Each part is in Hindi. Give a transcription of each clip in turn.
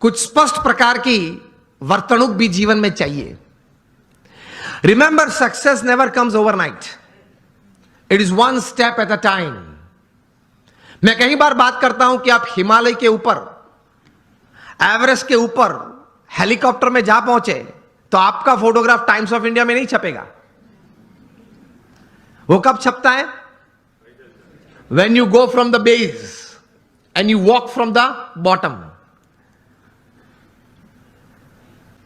कुछ स्पष्ट प्रकार की वर्तणुक भी जीवन में चाहिए। Remember, success never comes overnight, it is one step at a time. मैं कई बार बात करता हूं कि आप हिमालय के ऊपर, एवरेस्ट के ऊपर हेलीकॉप्टर में जा पहुंचे तो आपका फोटोग्राफ टाइम्स ऑफ इंडिया में नहीं छपेगा। वो कब छपता है? When you go from the base and you walk from the bottom।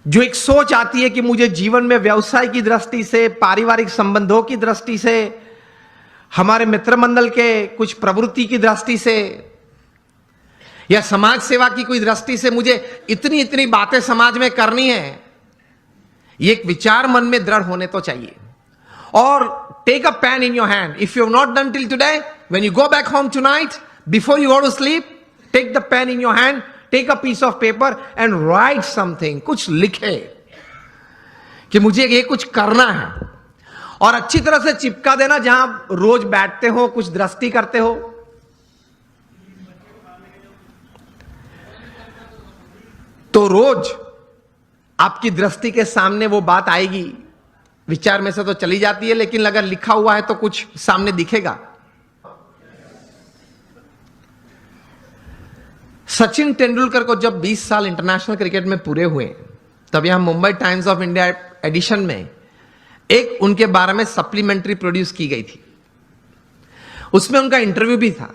जो एक सोच आती है कि मुझे जीवन में व्यवसाय की दृष्टि से, पारिवारिक संबंधों की दृष्टि से, हमारे मित्र मंडल के कुछ प्रवृत्ति की दृष्टि से या समाज सेवा की कोई दृष्टि से मुझे इतनी इतनी बातें समाज में करनी है, ये एक विचार मन में दृढ़ होने तो चाहिए। और take a pen in your hand. If you have not done till today, when you go back home tonight, before you go to sleep, take the pen in your hand, take a piece of paper and write something. कुछ लिखे कि मुझे ये कुछ करना है, और अच्छी तरह से चिपका देना जहां रोज बैठते हो, कुछ दृष्टि करते हो। तो रोज आपकी दृष्टि के सामने वो बात आएगी। विचार में से तो चली जाती है, लेकिन अगर लिखा हुआ है तो कुछ सामने दिखेगा। सचिन तेंदुलकर को जब 20 साल इंटरनेशनल क्रिकेट में पूरे हुए, तब यहां Mumbai Times of India edition में एक उनके बारे में सप्लीमेंट्री प्रोड्यूस की गई थी। उसमें उनका इंटरव्यू भी था।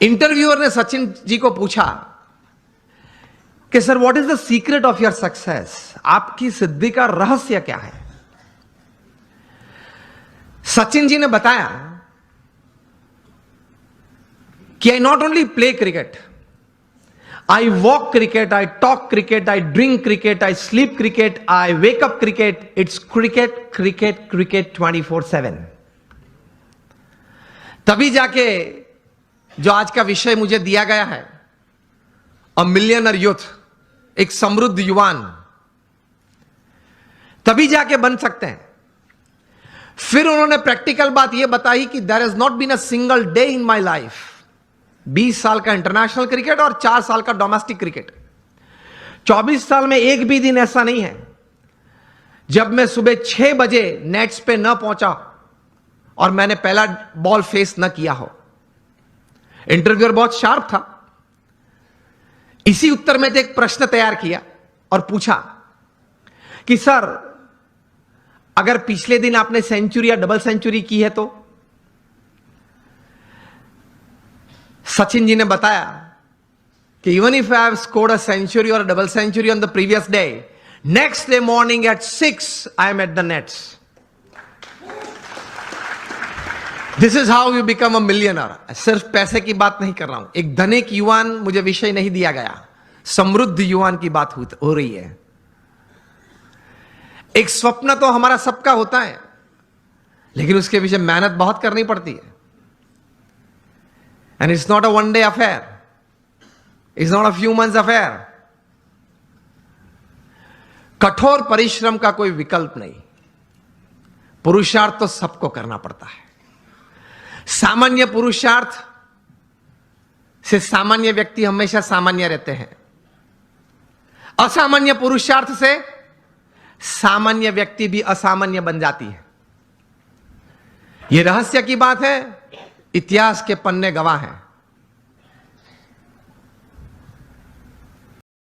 इंटरव्यूअर ने सचिन जी को पूछा कि sir, what is the secret of your success? आपकी सिद्धि का रहस्य क्या है? सचिन जी ने बताया कि I not only play cricket, I walk cricket, I talk cricket, I drink cricket, I sleep cricket, I wake up cricket, it's cricket cricket cricket 24/7। तभी जाके जो आज का विषय मुझे दिया गया है, अ मिलियनर यूथ, एक समृद्ध युवान, तभी जाके बन सकते हैं। फिर उन्होंने प्रैक्टिकल बात यह बताई कि there has not been a single day in my life. 20 साल का इंटरनेशनल क्रिकेट और 4 साल का डोमेस्टिक क्रिकेट, 24 साल में एक भी दिन ऐसा नहीं है जब मैं सुबह 6 बजे नेट्स पे न पहुंचा और मैंने पहला बॉल फेस न किया हो। इंटरव्यूअर बहुत शार्प था। इसी उत्तर में एक प्रश्न तैयार किया और पूछा कि सर, अगर पिछले दिन आपने सेंचुरी या डबल सेंचुरी की है तो? सचिन जी ने बताया कि even if I have scored a century और double century on the previous day, next day morning at 6 I am at the nets. This is how you become a millionaire. सिर्फ पैसे की बात नहीं कर रहा हूं। एक धनिक युवान मुझे विषय नहीं दिया गया, समृद्ध युवान की बात हो रही है। एक स्वप्न तो हमारा सबका होता है, लेकिन उसके पीछे मेहनत बहुत करनी पड़ती है। And it's not a one day affair, it's not a few months affair. कठोर परिश्रम का कोई विकल्प नहीं। पुरुषार्थ तो सबको करना पड़ता है। सामान्य पुरुषार्थ से सामान्य व्यक्ति हमेशा सामान्य रहते हैं। असामान्य पुरुषार्थ से सामान्य व्यक्ति भी असामान्य बन जाती है। यह रहस्य की बात है, इतिहास के पन्ने गवाह हैं।